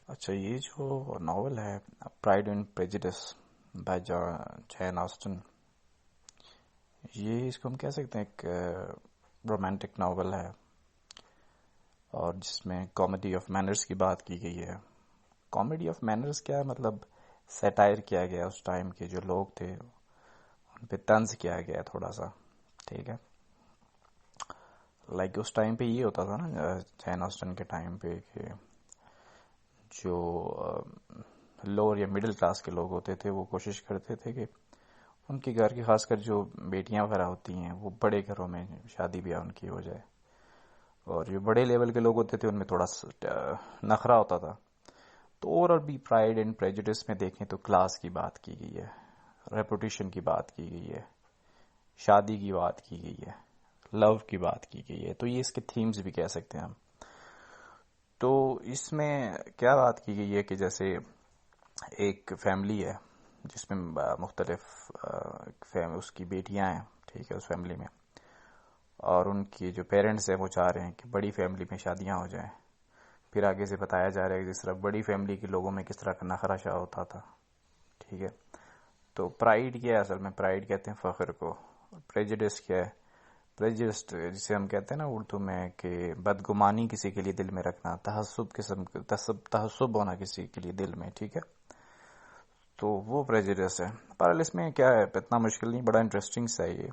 अच्छा, ये जो नॉवल है Pride and Prejudice by Jane Austen, ये इसको हम कह सकते हैं एक रोमांटिक नॉवल है, और जिसमें कॉमेडी ऑफ मैनर्स की बात की गई है। कॉमेडी ऑफ मैनर्स क्या है, मतलब सैटायर किया गया उस टाइम के जो लोग थे उन पे तंज किया गया थोड़ा सा। ठीक है, लाइक उस टाइम पे ये होता था ना, जैन ऑस्टन के टाइम पे, कि जो लोअर या मिडिल क्लास के लोग होते थे वो कोशिश करते थे कि उनके घर की, खासकर जो बेटियां वगैरह होती हैं, वो बड़े घरों में शादी ब्याह उनकी हो जाए। और जो बड़े लेवल के लोग होते थे उनमें थोड़ा नखरा होता था। तो ओवरऑल भी प्राइड एंड प्रेजुडिस में देखें तो क्लास की बात की गई है, रेपुटेशन की बात की गई है, शादी की बात की गई है, लव की बात की गई है। तो ये इसके थीम्स भी कह सकते हैं हम। तो इसमें क्या बात की गई है कि जैसे एक फैमिली है जिसमें मुख्तलिफ उसकी बेटियां हैं, ठीक है, उस फैमिली में। और उनकी जो पेरेंट्स हैं वो चाह रहे हैं कि बड़ी फैमिली में शादियां हो जाएं। फिर आगे से बताया जा रहा है कि जिस तरह बड़ी फैमिली के लोगों में किस तरह का नखरा शाह होता था। ठीक है, तो प्राइड क्या है, असल में प्राइड कहते हैं फख्र को। प्रेजुडिस क्या है? प्रेजुडिस जिसे हम कहते हैं ना उर्दू में कि बदगुमानी किसी के लिए दिल में रखना, तहस्सुब होना किसी के लिए दिल में। ठीक है, तो वो प्रेजुडिस है। पर इसमें क्या है, इतना मुश्किल नहीं, बड़ा इंटरेस्टिंग सा है ये।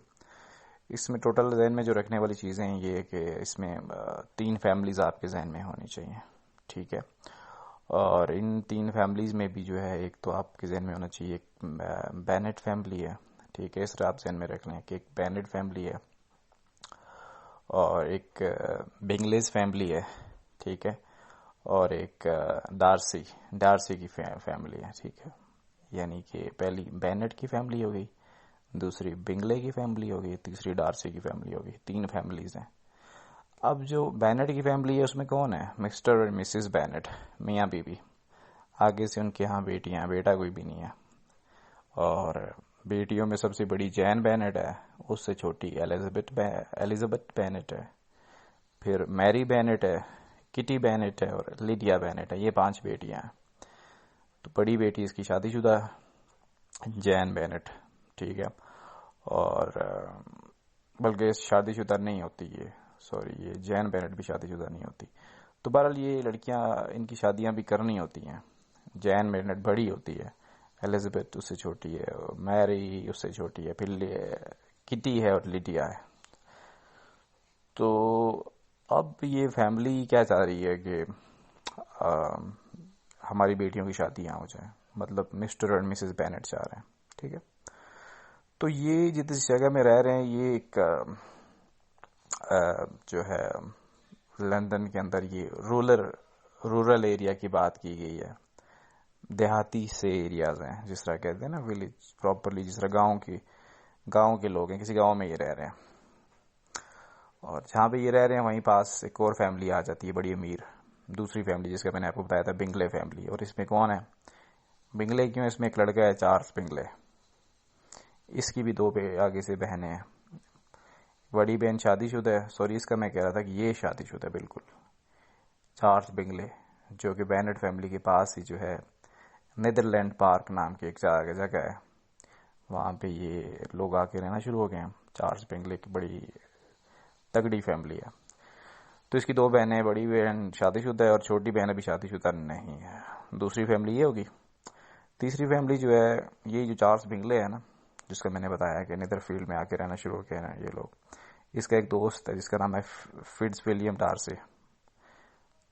इसमें टोटल जहन में जो रखने वाली चीज़ें हैं ये कि इसमें 3 फैमिलीज आपके जहन में होनी चाहिए। ठीक है, और इन 3 फैमिलीज में भी जो है, एक तो आपके जहन में होना चाहिए, एक बेनेट फैमिली है। ठीक है, इस तरह आप जहन में रख लें कि एक बेनेट फैमिली है और एक बिंगलेज फैमिली है। ठीक है, और एक डार्सी डार्सी की फैमिली है। ठीक है, यानी कि पहली बेनेट की फैमिली हो गई, दूसरी बिंगले की फैमिली हो गई, तीसरी डार्सी की फैमिली हो गई। 3 फैमिलीज हैं। अब जो बेनेट की फैमिली है उसमें कौन है? मिस्टर और मिसिस बेनेट, मियाँ बीवी। आगे से उनके यहाँ बेटियां हैं, बेटा कोई भी नहीं है। और बेटियों में सबसे बड़ी जैन बेनेट है, उससे छोटी एलिजाबेथ बेनेट है, फिर मैरी बेनेट है, किटी बेनेट है और लिडिया बेनेट है। ये 5 बेटियां हैं। तो बड़ी बेटी इसकी शादीशुदा जैन बेनेट। ठीक है, और बल्कि शादीशुदा नहीं होती ये, सॉरी, ये जैन बेनेट भी शादीशुदा नहीं होती। तो बहरहाल ये लड़कियां, इनकी शादियां भी करनी होती हैं। जैन बेनेट बड़ी होती है, एलिजाबेथ उससे छोटी है, मैरी उससे छोटी है, फिर किटी है और लिडिया है। तो अब ये फैमिली क्या चाह रही है कि आ, हमारी बेटियों की शादियां हो जाए, मतलब मिस्टर और मिसेस बेनेट चाह रहे हैं। ठीक है, तो ये जिस जगह में रह रहे हैं ये एक जो है लंदन के अंदर, ये रूरल एरिया की बात की गई है। देहाती से एरियाज हैं, जिस तरह कहते हैं ना विलेज प्रॉपरली, जिस तरह गांव के लोग हैं, किसी गांव में ये रह रहे हैं। और जहाँ पे ये रह रहे हैं वहीं पास एक और फैमिली आ जाती है, बड़ी अमीर दूसरी फैमिली, जिसका मैंने आपको बताया था, बिंगले फैमिली। और इसमें कौन है बिंगले? क्यों? इसमें एक लड़का है चार्ल्स बिंगले, इसकी भी 2 आगे से बहनें हैं। बड़ी बहन शादीशुदा है, सॉरी इसका मैं कह रहा था कि ये शादीशुदा है बिल्कुल। चार्ल्स बिंगले, जो कि बेनेट फैमिली के पास ही जो है नीदरलैंड पार्क नाम की एक जगह है, वहाँ पे ये लोग आके रहना शुरू हो गए हैं। चार्ल्स बिंगले की बड़ी तगड़ी फैमिली है। तो इसकी 2 बहनें, बड़ी बहन शादीशुदा है और छोटी बहन अभी शादीशुदा नहीं है। दूसरी फैमिली ये होगी। तीसरी फैमिली जो है, ये जो चार्ल्स बिंगले है ना, जिसका मैंने बताया कि नीदरफील्ड में आके रहना शुरू हो गए हैं ये लोग, इसका एक दोस्त है जिसका नाम है फिट्ज विलियम डार्सी।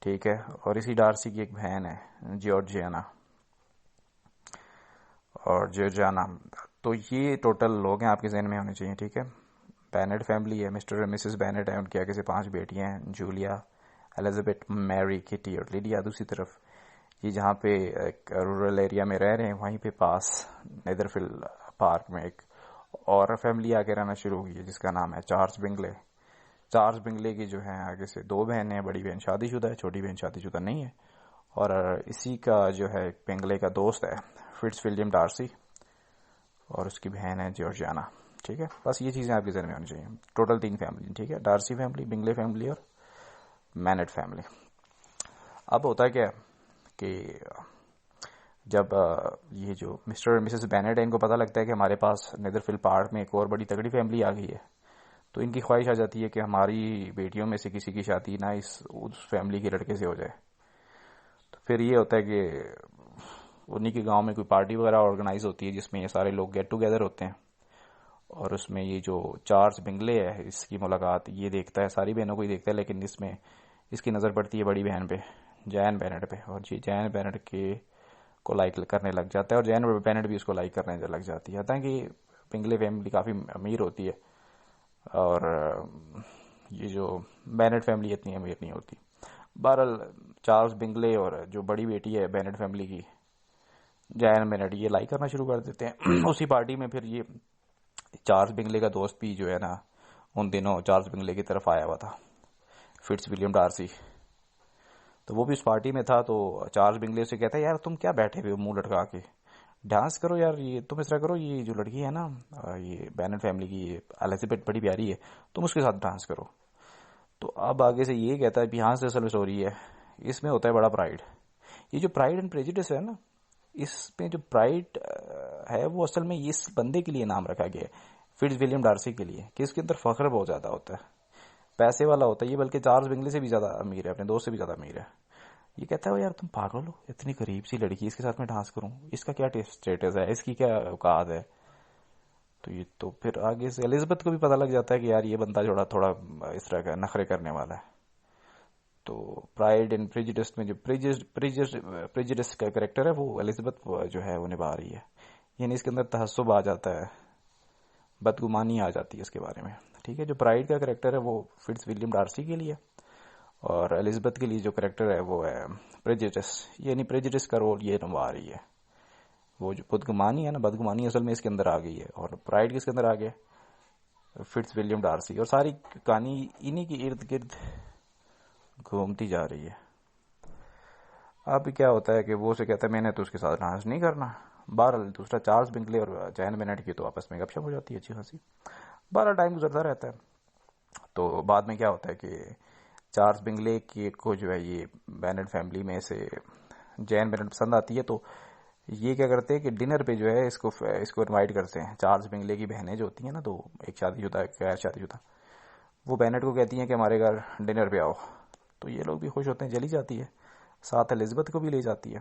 ठीक है, और इसी डार्सी की एक बहन है जॉर्जियाना, और जॉर्जियाना। तो ये टोटल लोग हैं, आपके जहन में होने चाहिए। ठीक है, बेनेट फैमिली है, मिस्टर और मिसेस बेनेट है, उनके आगे से 5 बेटियां हैं, जूलिया, एलिजाबेथ, मैरी, किटी और लिडिया। दूसरी तरफ ये जहाँ पे एक रूरल एरिया में रह रहे हैं, वहीं पे पास नेदरफील्ड पार्क में एक और फैमिली आके रहना शुरू हुई है, जिसका नाम है चार्ल्स बिंगले। चार्ल्स बिंगले की जो है आगे से 2 बहनें हैं, बड़ी बहन शादीशुदा है, छोटी बहन शादीशुदा नहीं है। और इसी का जो है बिंगले का दोस्त है फिट्ज विलियम डार्सी, और उसकी बहन है जॉर्जियाना। ठीक है, बस ये चीजें आपके जहन में होनी चाहिए। Total 3 family. ठीक है, डार्सी फैमिली, बिंगले फैमिली और मैनेट फैमिली। अब होता क्या है कि जब ये जो मिस्टर और मिसेस बेनेट है, इनको पता लगता है कि हमारे पास नेदरफिल पार्क में एक और बड़ी तगड़ी फैमिली आ गई है, तो इनकी ख्वाहिश आ जाती है कि हमारी बेटियों में से किसी की शादी ना उस फैमिली के लड़के से हो जाए। तो फिर ये होता है कि उन्हीं के गांव में कोई पार्टी वगैरह ऑर्गेनाइज होती है जिसमें ये सारे लोग गेट टुगेदर होते हैं, और उसमें ये जो चार्ल्स बिंगले है इसकी मुलाकात ये देखता है, सारी बहनों को ही देखता है, लेकिन इसमें इसकी नज़र पड़ती है बड़ी बहन पे, जैन बेनेट पे, और जी जैन बेनेट के को लाइक करने लग जाता है, और जैन बेनेट भी उसको लाइक करने लग जाती है। हालांकि बिंगले फैमिली काफ़ी अमीर होती है, और ये जो बेनेट फैमिली इतनी अमीर नहीं होती। बहरहाल चार्ल्स बिंगले और जो बड़ी बेटी है बेनेट फैमिली की, जैन बेनेट, ये लाइक करना शुरू कर देते हैं। उसी पार्टी में फिर ये चार्ल्स बिंगले का दोस्त भी जो है ना, उन दिनों चार्ल्स बिंगले की तरफ आया हुआ था, फिट्स विलियम डार्सी, तो वो भी उस पार्टी में था। तो चार्ल्स बिंगले से कहता है, यार तुम क्या बैठे हुए हो मुंह लटका के, डांस करो यार, ये तुम इस तरह करो, ये जो लड़की है ना ये बेनेट फैमिली की, ये एलिजाबेथ बड़ी प्यारी है, तुम उसके साथ डांस करो। तो अब आगे से ये कहता है कि यहाँ से असल स्टोरी है, इसमें होता है बड़ा प्राइड। ये जो प्राइड एंड प्रेजुडिस है ना, इसमें जो प्राइड है वो असल में इस बंदे के लिए नाम रखा गया है, फिट्ज विलियम डार्सी के लिए, कि इसके अंदर फख्र बहुत ज्यादा होता है, पैसे वाला होता है ये, बल्कि चार्ल्स बिंगले से भी ज्यादा अमीर है, अपने दोस्त से भी ज्यादा अमीर है। ये कहता है यार तुम पागल हो, इतनी करीब सी लड़की, इसके साथ मैं डांस करूं, इसका क्या स्टेटस है, इसकी क्या औकात है। तो ये तो फिर आगे से एलिजाबेथ को भी पता लग जाता है कि यार ये बंदा थोड़ा थोड़ा इस तरह का नखरे करने वाला है। तो प्राइड एंड प्रेजुडिस में जो प्रेजुडिस का करेक्टर है वो एलिजाबेथ जो है वो निभा रही है, यानी इसके अंदर तहस्सुब आ जाता है, बदगुमानी आ जाती है इसके बारे में। ठीक है, जो प्राइड का करेक्टर है वो फिट्स विलियम डार्सी के लिए, और एलिजाबेथ के लिए जो करेक्टर है वो है प्रेजुडिस, यानी प्रेजुडिस का रोल ये निभा रही है। वो जो बदगुमानी है ना, बदगुमानी असल में इसके अंदर आ गई है, और प्राइड किसके अंदर आ गया, फिट्स विलियम डार्सी, और सारी कहानी इन्हीं के इर्द गिर्द घूमती जा रही है। अब क्या होता है कि वो उसे कहता है मैंने तो उसके साथ डांस नहीं करना। बहरहाल दूसरा चार्ल्स बिंगले और जैन बेनेट की तो आपस में गपशप हो जाती है अच्छी खासी। बहरहाल टाइम गुजरता रहता है। तो बाद में क्या होता है कि चार्ल्स बिंगले की को जो है ये बेनेट फैमिली में से जैन बेनेट पसंद आती है, तो ये क्या करते हैं कि डिनर पे जो है इसको इनवाइट करते हैं। चार्ल्स बिंगले की बहनें जो होती हैं ना, तो एक शादीशुदा एक गैर शादीशुदा, वो बेनेट को कहती हैं कि हमारे घर डिनर पे आओ। तो ये लोग भी खुश होते हैं, चली जाती है, साथ एलिजाबेथ को भी ले जाती है,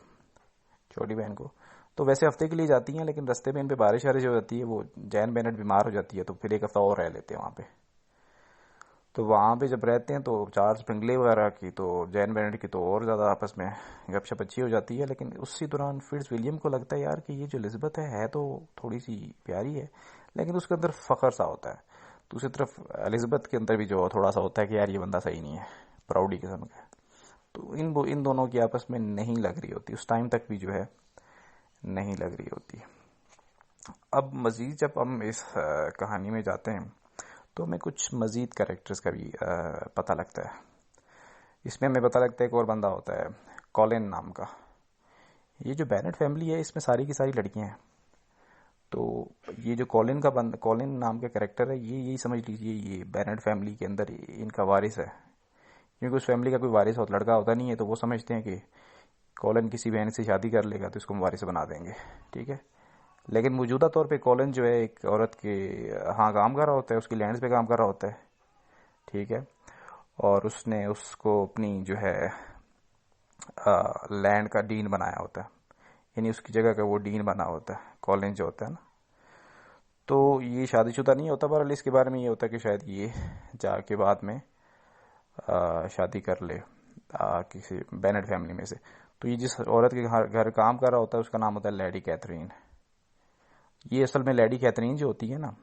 छोटी बहन को। तो वैसे हफ्ते के लिए जाती हैं, लेकिन रास्ते में इन पे बारिश वारिश हो जाती है, वो जैन बेनेट बीमार हो जाती है, तो फिर एक हफ्ता और रह लेते हैं वहाँ पे। तो वहाँ पे जब रहते हैं तो चार्ल्स बिंगले वगैरह की तो जैन बेनेट की तो और ज़्यादा आपस में गपशप अच्छी हो जाती है। लेकिन उसी दौरान फिट्स विलियम को लगता है यार कि ये जो एलिजाबेथ है तो थोड़ी सी प्यारी है, लेकिन उसके अंदर फ़ख्र सा होता है। दूसरी तरफ एलिजाबेथ के अंदर भी जो थोड़ा सा होता है कि यार ये बंदा सही नहीं है, प्राउडी किस्म का है। तो इन दोनों की आपस में नहीं लग रही होती, उस टाइम तक भी जो है नहीं लग रही होती। अब मजीद जब हम इस कहानी में जाते हैं तो हमें कुछ मजीद कैरेक्टर्स का भी पता लगता है। इसमें हमें पता लगता है एक और बंदा होता है कॉलिन नाम का। ये जो बेनेट फैमिली है इसमें सारी की सारी लड़कियां हैं। तो ये जो कॉलिन नाम का कैरेक्टर है, ये यही समझ लीजिए ये बेनेट फैमिली के अंदर इनका वारिस है, क्योंकि उस फैमिली का कोई वारिस लड़का होता नहीं है, तो वो समझते हैं कि कॉलिन किसी बहन से शादी कर लेगा तो इसको हम वारिस बना देंगे। ठीक है, लेकिन मौजूदा तौर पे कॉलिन जो है एक औरत के हाँ काम कर रहा होता है, उसकी लैंड्स पे काम कर रहा होता है। ठीक है, और उसने उसको अपनी जो है लैंड का डीन बनाया होता है, यानी उसकी जगह का वो डीन बना होता है कॉलिन जो होता है ना। तो ये शादीशुदा नहीं होता, बहरहाल इसके बारे में ये होता है कि शायद ये जाके बाद में शादी कर ले किसी बेनेट फैमिली में से। तो ये जिस औरत के घर काम कर रहा होता है उसका नाम होता है लेडी कैथरीन। ये असल में लेडी कैथरीन जो होती है ना,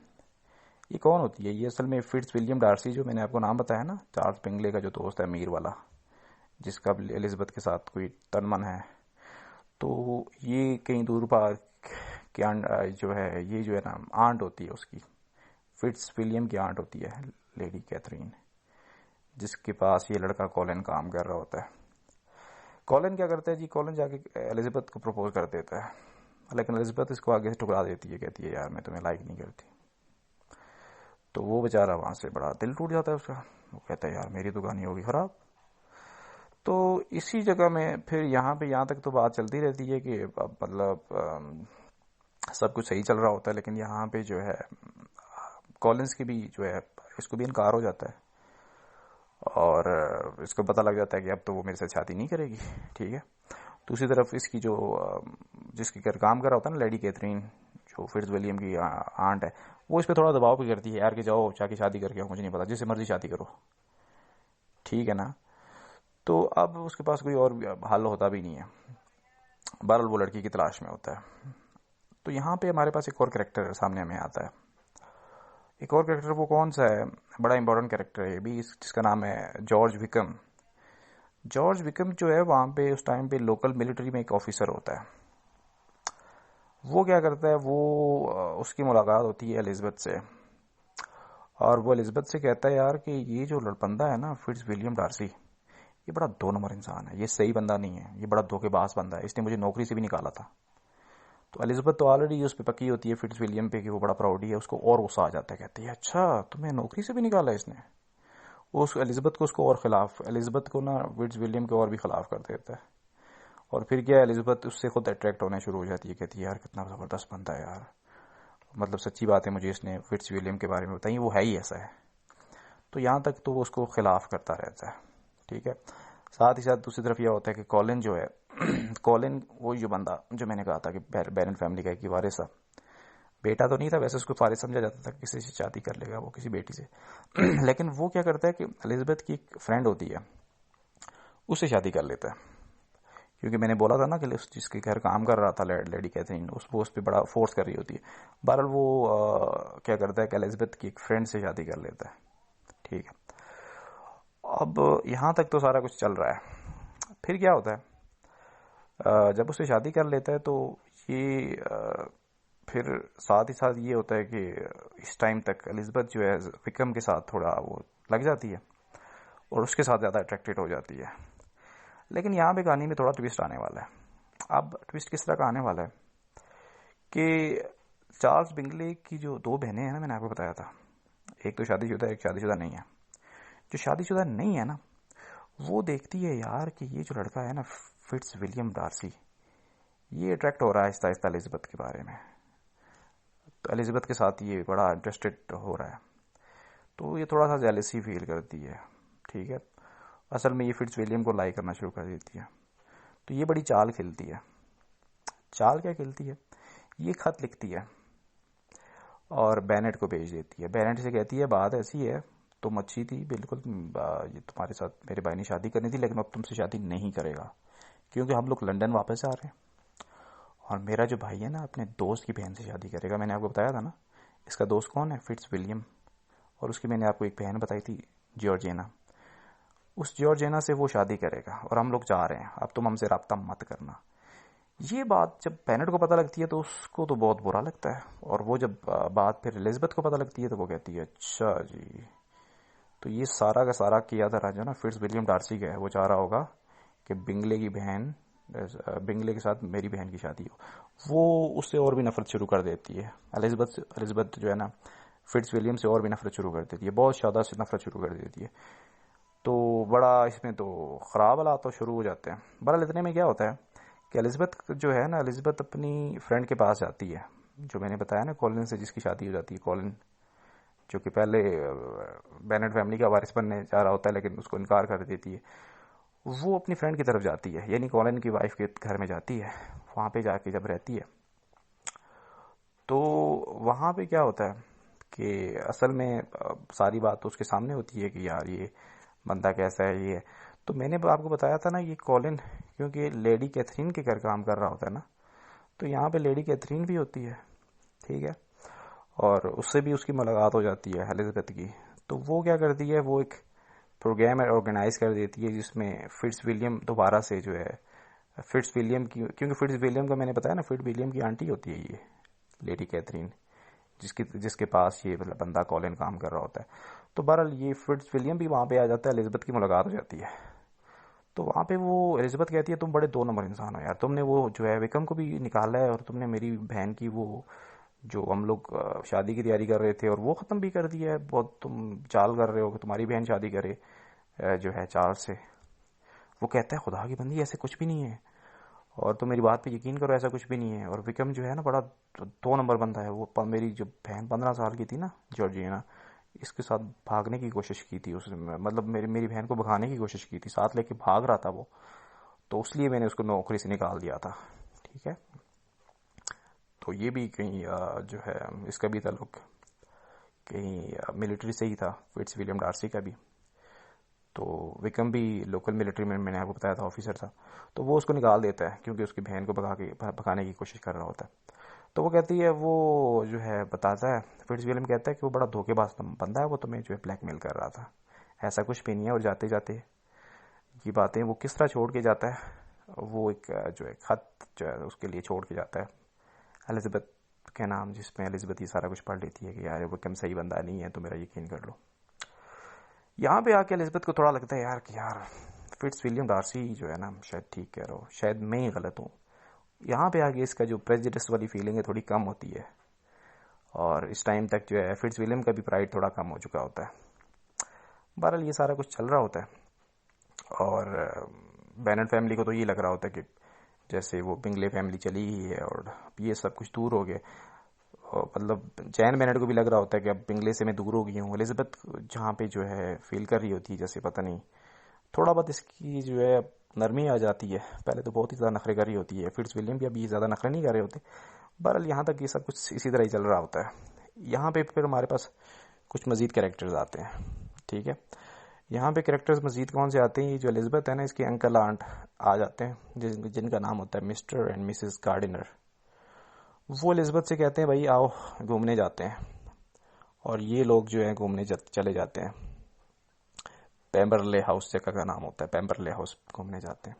ये कौन होती है, ये असल में फिट्स विलियम डार्सी जो मैंने आपको नाम बताया ना, चार्ल्स बिंगले का जो दोस्त है अमीर वाला, जिसका एलिजाबेथ के साथ कोई तनमन है। तो ये कहीं दूर पार की जो है ये जो है ना आंट होती है उसकी, फिट्स विलियम की आंट होती है लेडी कैथरीन, जिसके पास ये लड़का कॉलिन काम कर रहा होता है। कॉलिन क्या करता है जी, कॉलिन जाके एलिजाबेथ को प्रपोज कर देता है, लेकिन एलिजाबेथ इसको आगे से ठुकरा देती है, कहती है यार मैं तुम्हें लाइक नहीं करती। तो वो बेचारा वहां से बड़ा दिल टूट जाता है उसका, वो कहता है यार मेरी तो कहानी होगी खराब। तो इसी जगह में फिर यहाँ तक तो बात चलती रहती है कि मतलब सब कुछ सही चल रहा होता है, लेकिन यहाँ पे जो है कॉलिंस की भी जो है इसको भी इनकार हो जाता है और इसको पता लग जाता है कि अब तो वो मेरे साथ शादी नहीं करेगी। ठीक है। दूसरी तरफ इसकी जो जिसके घर काम कर रहा होता है ना, लेडी कैथरीन, जो फिट्जविलियम की आंट है, वो इस पर थोड़ा दबाव भी करती है यार कि जाओ जाके शादी करके आओ, मुझे नहीं पता, जिससे मर्जी शादी करो। ठीक है ना। तो अब उसके पास कोई और हल होता भी नहीं है, बहरहाल वो लड़की की तलाश में होता है। तो यहाँ पे हमारे पास एक और कैरेक्टर सामने हमें आता है। एक और कैरेक्टर वो कौन सा है, बड़ा इंपॉर्टेंट कैरेक्टर है ये भी, जिसका नाम है जॉर्ज विकम। जॉर्ज विकम जो है वहां पे उस टाइम पे लोकल मिलिट्री में एक ऑफिसर होता है। वो क्या करता है, वो उसकी मुलाकात होती है एलिजाबेथ से, और वो एलिजाबेथ से कहता है यार कि ये जो लड़बंदा है ना फिट्जविलियम डार्सी, ये बड़ा 2 नंबर इंसान है, ये सही बंदा नहीं है, ये बड़ा धोखेबाज बंदा है, इसने मुझे नौकरी से भी निकाला था। तो एलिजाबेथ तो ऑलरेडी उस पर पकी होती है फिट्जविलियम पे कि वो बड़ा प्राउडी है, उसको और गुस्सा आ जाता है, कहती है अच्छा तुम्हें नौकरी से भी निकाला इसने। वो उस एलिजाबेथ को उसको और खिलाफ, एलिजाबेथ को ना फिट्जविलियम के और भी खिलाफ कर देता है। और फिर क्या, एलिजाबेथ उससे खुद अट्रैक्ट होने शुरू हो जाती है, कहती है यार कितना जबरदस्त बंदा है यार, मतलब सच्ची बात है मुझे इसने फिट्जविलियम के बारे में बताई, वो है ही ऐसा है। तो यहाँ तक तो वो उसको खिलाफ करता रहता है। ठीक है। साथ ही साथ दूसरी तरफ यह होता है कि कॉलिन जो है कॉलिन वो जो बंदा जो मैंने कहा था कि बैरन फैमिली का एक वारिस था, बेटा तो नहीं था वैसे, उसको फारिस समझा जाता था, किसी से शादी कर लेगा वो, किसी बेटी से लेकिन वो क्या करता है कि एलिजाबेथ की एक फ्रेंड होती है, उससे शादी कर लेता है। क्योंकि मैंने बोला था ना कि जिसके घर काम कर रहा था लेडी कैथरीन, वो उस पर बड़ा फोर्स कर रही होती है। बहरहाल वो क्या करता है कि एलिजाबेथ की एक फ्रेंड से शादी कर लेता है। ठीक है। अब यहाँ तक तो सारा कुछ चल रहा है। फिर क्या होता है, जब उससे शादी कर लेता है तो ये फिर साथ ही साथ ये होता है कि इस टाइम तक एलिजाबेथ जो है विक्रम के साथ थोड़ा वो लग जाती है और उसके साथ ज़्यादा अट्रैक्टेड हो जाती है। लेकिन यहाँ पे कहानी में थोड़ा ट्विस्ट आने वाला है। अब ट्विस्ट किस तरह का आने वाला है कि चार्ल्स बिंगले की जो 2 बहनें हैं ना, मैंने आपको बताया था, एक तो शादीशुदा है, एक शादीशुदा नहीं है। जो शादीशुदा नहीं है ना, वो देखती है यार कि ये जो लड़का है ना फिट्जविलियम डार्सी, ये अट्रैक्ट हो रहा है आहिस्ता आहिस्ता एलिजाबेथ के बारे में, तो एलिजाबेथ के साथ ये बड़ा इंटरेस्टेड हो रहा है, तो ये थोड़ा सा जेलसी फील करती है। ठीक है। असल में ये फिट्जविलियम को लाइक करना शुरू कर देती है। तो ये बड़ी चाल खेलती है। चाल क्या खेलती है, ये खत लिखती है और बेनेट को भेज देती है। बेनेट से कहती है बात ऐसी है, तुम अच्छी थी बिल्कुल, ये तुम्हारे साथ मेरे भाई ने शादी करनी थी, लेकिन अब तुमसे शादी नहीं करेगा क्योंकि हम लोग लंदन वापस आ रहे हैं और मेरा जो भाई है ना अपने दोस्त की बहन से शादी करेगा। मैंने आपको बताया था ना इसका दोस्त कौन है, फिट्जविलियम, और उसकी मैंने आपको एक बहन बताई थी जॉर्जिना। उस जॉर्जिना से वो शादी करेगा और हम लोग जा रहे हैं, अब तुम हमसे रब्ता मत करना। ये बात जब बेनेट को पता लगती है तो उसको तो बहुत बुरा लगता है, और वो जब बात फिर एलिजाबेथ को पता लगती है तो वो कहती है अच्छा जी, तो ये सारा का सारा किया था जो ना फिट्जविलियम डार्सी का है, वो चाह रहा होगा कि बिंगले की बहन, बिंगले के साथ मेरी बहन की शादी हो। वो उससे और भी नफरत शुरू कर देती है। एलिजाबेथ जो है ना फिट्जविलियम से और भी नफरत शुरू कर देती है, बहुत ज़्यादा से नफरत शुरू कर देती है। तो बड़ा इसमें तो ख़राब हालात तो शुरू हो जाते हैं। बहरहाल इतने में क्या होता है कि एलिजाबेथ जो है ना, एलिजाबेथ अपनी फ्रेंड के पास जाती है, जो मैंने बताया ना कॉलिन से जिसकी शादी हो जाती है। कॉलिन जो कि पहले बेनेट फैमिली का वारिस बनने जा रहा होता है लेकिन उसको इनकार कर देती है, वो अपनी फ्रेंड की तरफ जाती है, यानी कॉलिन की वाइफ के घर में जाती है। वहाँ पे जाके जब रहती है तो वहाँ पे क्या होता है कि असल में सारी बात तो उसके सामने होती है कि यार ये बंदा कैसा है ये। तो मैंने आपको बताया था ना ये कॉलिन क्योंकि लेडी कैथरीन के घर काम कर रहा होता है ना, तो यहाँ पे लेडी कैथरीन भी होती है। ठीक है। और उससे भी उसकी मुलाकात हो जाती है एलिजाबेथ की। तो वो क्या करती है, वो एक प्रोग्राम ऑर्गेनाइज कर देती है जिसमें फिट्जविलियम दोबारा से जो है फिट्जविलियम की, क्योंकि फिट्जविलियम का मैंने बताया ना फिट्जविलियम की आंटी होती है ये लेडी कैथरीन, जिसके पास ये मतलब बंदा कॉलिन काम कर रहा होता है। तो बहरहाल ये फिट्जविलियम भी वहाँ पे आ जाता है, एलिजाबेथ की मुलाकात हो जाती है। तो वहाँ पे वो एलिजाबेथ कहती है तुम बड़े 2 नंबर इंसान हो यार, तुमने वो जो है विक्रम को भी निकाला है और तुमने मेरी बहन की वो जो हम लोग शादी की तैयारी कर रहे थे और वो ख़त्म भी कर दिया है, बहुत तुम चाल कर रहे हो कि तुम्हारी बहन शादी करे जो है चार्ल्स से। वो कहता है खुदा की बंदी ऐसे कुछ भी नहीं है, और तो मेरी बात पे यकीन करो ऐसा कुछ भी नहीं है। और विक्रम जो है ना बड़ा 2 नंबर बंदा है। वो मेरी जो बहन 15 साल की थी ना, जॉर्जिया, इसके साथ भागने की कोशिश की थी उसने, मतलब मेरी बहन को भगाने की कोशिश की थी, साथ लेके भाग रहा था वो, तो इसलिए मैंने उसको नौकरी से निकाल दिया था। ठीक है, तो ये भी कहीं जो है इसका भी ताल्लुक कहीं मिलिट्री से ही था, फिट्स विलियम डार्सी का भी। तो विक्रम भी लोकल मिलिट्री में, मैंने आपको बताया था, ऑफिसर था। तो वो उसको निकाल देता है क्योंकि उसकी बहन को भगाने की कोशिश कर रहा होता है। तो वो कहती है, वो जो है बताता है, फिट्स विलियम कहता है कि वो बड़ा धोखेबाज बंदा है, वो तुम्हें जो है ब्लैकमेल कर रहा था, ऐसा कुछ भी नहीं है। और जाते जाते ये बातें वो किस तरह छोड़ के जाता है, वो एक जो है खत जो है उसके लिए छोड़ के जाता है एलिजाबेथ के नाम, जिसमें एलिजाबेथ ये सारा कुछ पढ़ लेती है कि यार वो कम सही बंदा नहीं है, तो मेरा यकीन कर लो। यहाँ पे आके एलिजाबेथ को थोड़ा लगता है यार कि यार फिट्स विलियम डार्सी जो है ना शायद ठीक कह रहा हो, शायद मैं ही गलत हूँ। यहाँ पे आगे इसका जो प्रेजुडिस वाली फीलिंग है थोड़ी कम होती है, और इस टाइम तक जो है फिट्स विलियम का भी प्राइड थोड़ा कम हो चुका होता है। बहरहाल ये सारा कुछ चल रहा होता है, और बेनेट फैमिली को तो ये लग रहा होता है कि जैसे वो बिंगले फैमिली चली ही है और ये सब कुछ दूर हो गए। मतलब जैन बेनेट को भी लग रहा होता है कि अब बिंगले से मैं दूर हो गई हूँ। एलिजाबेथ जहाँ पे जो है फील कर रही होती है जैसे पता नहीं थोड़ा बहुत इसकी जो है नरमी आ जाती है। पहले तो बहुत ही ज़्यादा नखरे कर रही होती है, फिट्स विलियम भी अभी ज़्यादा नखरे नहीं कर रहे होते। बहरहाल यहाँ तक ये सब कुछ इसी तरह ही चल रहा होता है। यहाँ पे फिर हमारे पास कुछ मज़ीद कैरेक्टर्स आते हैं। ठीक है, यहाँ पे कैरेक्टर्स मज़ीद कौन से आते हैं, ये जो एलिजाबेथ है ना, इसके अंकल आंट आ जाते हैं जिनका नाम होता है मिस्टर एंड मिसेस गार्डिनर। वो एलिजाबेथ से कहते हैं भाई आओ घूमने जाते हैं, और ये लोग जो है घूमने चले जाते हैं। पेम्बरले हाउस जगह का नाम होता है, पेम्बरले हाउस घूमने जाते हैं।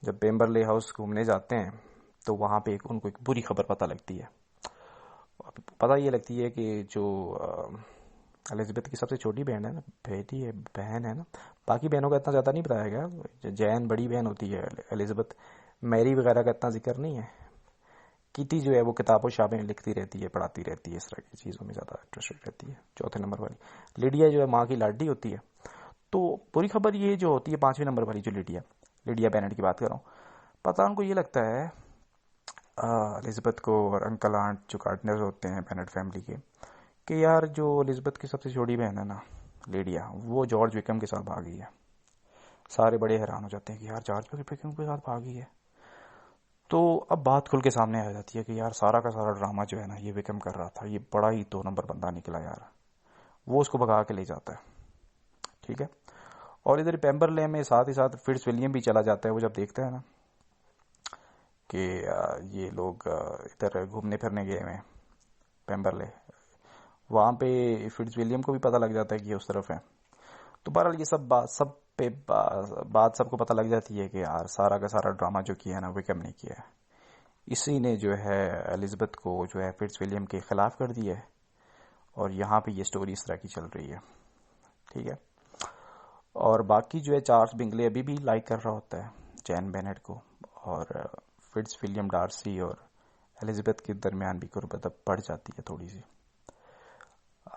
जब पेम्बरले हाउस घूमने जाते हैं तो वहाँ पे उनको एक बुरी खबर पता लगती है। पता ये लगती है कि जो एलिजाबेथ की सबसे छोटी बहन है ना, बेटी है, बहन है ना, बाकी बहनों का इतना ज़्यादा नहीं बताया गया। जैन बड़ी बहन होती है एलिजाबेथ, मैरी वगैरह का इतना जिक्र नहीं है। कीती जो है वो किताबों शाबें लिखती रहती है, पढ़ाती रहती है, इस तरह की चीज़ों में ज़्यादा इंटरेस्टेड रहती है। 4 नंबर वाली लिडिया जो है माँ की लाडली होती है। तो बुरी खबर ये जो होती है 5वें नंबर वाली जो लिडिया बेनेट की बात कर रहा हूँ, पता उनको ये लगता है एलिजाबेथ को और अंकल आंट जो गार्डनर होते हैं बेनेट फैमिली के, कि यार जो एलिजाबेथ की सबसे छोटी बहन है ना लिडिया, वो जॉर्ज विक्रम के साथ भागी है। सारे बड़े हैरान हो जाते हैं कि यार जॉर्ज विक्रम के साथ भागी है। तो अब बात खुल के सामने आ जाती है कि यार सारा का सारा ड्रामा जो है ना ये विक्रम कर रहा था, ये बड़ा ही 2 नंबर बंदा निकला यार। वो उसको भगा के ले जाता है। ठीक है, और इधर पेम्बरले में साथ ही साथ फिट्स विलियम भी चला जाता है। वो जब देखता है ना कि ये लोग इधर घूमने फिरने गए हैं पेम्बरले, वहाँ पे फिट्स विलियम को भी पता लग जाता है कि ये उस तरफ है। तो बहरहाल ये सब बात सबको पता लग जाती है कि यार सारा का सारा ड्रामा जो किया है ना विक्रम ने किया है। इसी ने जो है एलिजाबेथ को जो है फिट्स विलियम के खिलाफ कर दिया है, और यहाँ पे ये स्टोरी इस तरह की चल रही है। ठीक है, और बाकी जो है चार्ल्स बिंगले अभी भी लाइक कर रहा होता है जैन बेनेट को, और फिट्स विलियम डार्सी और एलिजाबेथ के दरमियान भी कुर्बत बढ़ जाती है थोड़ी सी।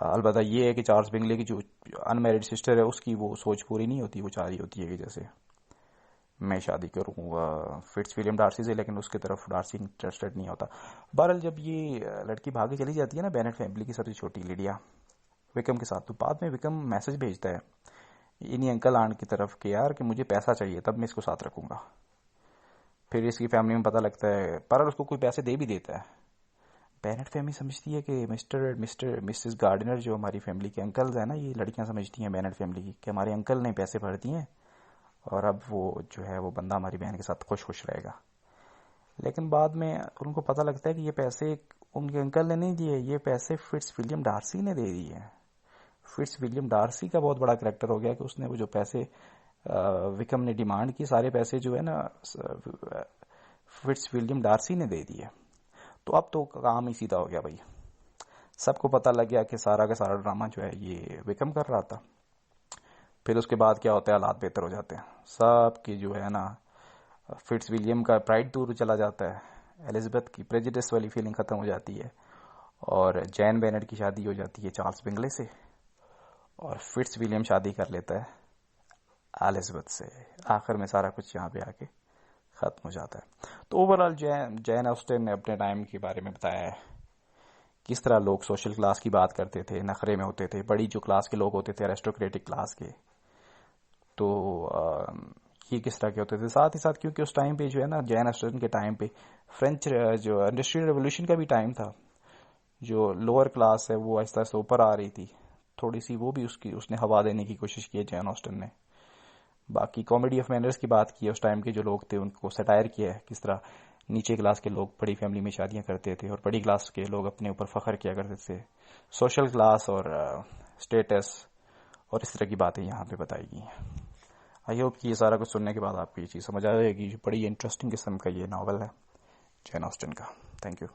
अलबत्ता ये है कि चार्ल्स बिंगले की जो अनमैरिड सिस्टर है उसकी वो सोच पूरी नहीं होती, वो चाह रही होती है कि जैसे मैं शादी करूँ फिट्स विलियम डार्सी से, लेकिन उसकी तरफ डार्सी इंटरेस्टेड नहीं होता। बहरहाल जब ये लड़की भागे चली जाती है ना बेनेट फैमिली की सबसे छोटी लिडिया विक्रम के साथ, तो बाद में विक्रम मैसेज भेजता है इन्हीं अंकल आंट की तरफ कि यार कि मुझे पैसा चाहिए तब मैं इसको साथ रखूंगा। फिर इसकी फैमिली में पता लगता है, पर उसको कोई पैसे दे भी देता है। बेनेट फैमिली समझती है कि मिस्टर मिसेस गार्डनर जो हमारी फैमिली के अंकल्स हैं ना, ये लड़कियां समझती हैं बेनेट फैमिली की कि हमारे अंकल ने पैसे भर दिए और अब वो जो है वो बंदा हमारी बहन के साथ खुश खुश रहेगा। लेकिन बाद में उनको पता लगता है कि ये पैसे उनके अंकल ने नहीं दिए, ये पैसे फिट्स विलियम डार्सी ने दे दिए। फिट्स विलियम डार्सी का बहुत बड़ा कैरेक्टर हो गया कि उसने वो जो पैसे विक्रम ने डिमांड की, सारे पैसे जो है ना फिट्स विलियम डार्सी ने दे दिए। तो अब तो काम ही सीधा हो गया भाई, सबको पता लग गया कि सारा का सारा ड्रामा जो है ये विक्रम कर रहा था। फिर उसके बाद क्या होता है, हालात बेहतर हो जाते हैं सबकी जो है ना, फिट्स विलियम का प्राइड दूर चला जाता है, एलिजाबेथ की प्रेजुडिस वाली फीलिंग खत्म हो जाती है, और जैन बेनेट की शादी हो जाती है चार्ल्स बिंगले से, और फिट्स विलियम शादी कर लेता है एलिजाबेथ से। आखिर में सारा कुछ यहाँ पे आके ख़त्म हो जाता है। तो ओवरऑल जैन ऑस्टिन ने अपने टाइम के बारे में बताया है, किस तरह लोग सोशल क्लास की बात करते थे, नखरे में होते थे, बड़ी जो क्लास के लोग होते थे एरिस्टोक्रेटिक क्लास के, तो ये किस तरह के होते थे। साथ ही साथ क्योंकि उस टाइम पे जो है ना, जैन ऑस्टिन के टाइम पे फ्रेंच जो इंडस्ट्रियल रेवोल्यूशन का भी टाइम था, जो लोअर क्लास है वो आहिस्ता आहिस्ता ऊपर आ रही थी, थोड़ी सी वो भी उसने हवा देने की कोशिश की है जैन ऑस्टिन ने। बाकी कॉमेडी ऑफ मैनर्स की बात की है, उस टाइम के जो लोग थे उनको सटायर किया है, किस तरह नीचे क्लास के लोग बड़ी फैमिली में शादियां करते थे और बड़ी क्लास के लोग अपने ऊपर फख्र किया करते थे। सोशल क्लास और स्टेटस और इस तरह की बातें यहाँ पे बताई गई हैं। आई होप कि ये सारा कुछ सुनने के बाद आपको ये चीज़ समझ आ जाएगी। बड़ी इंटरेस्टिंग किस्म का ये नावल है जैन ऑस्टिन का। Thank you.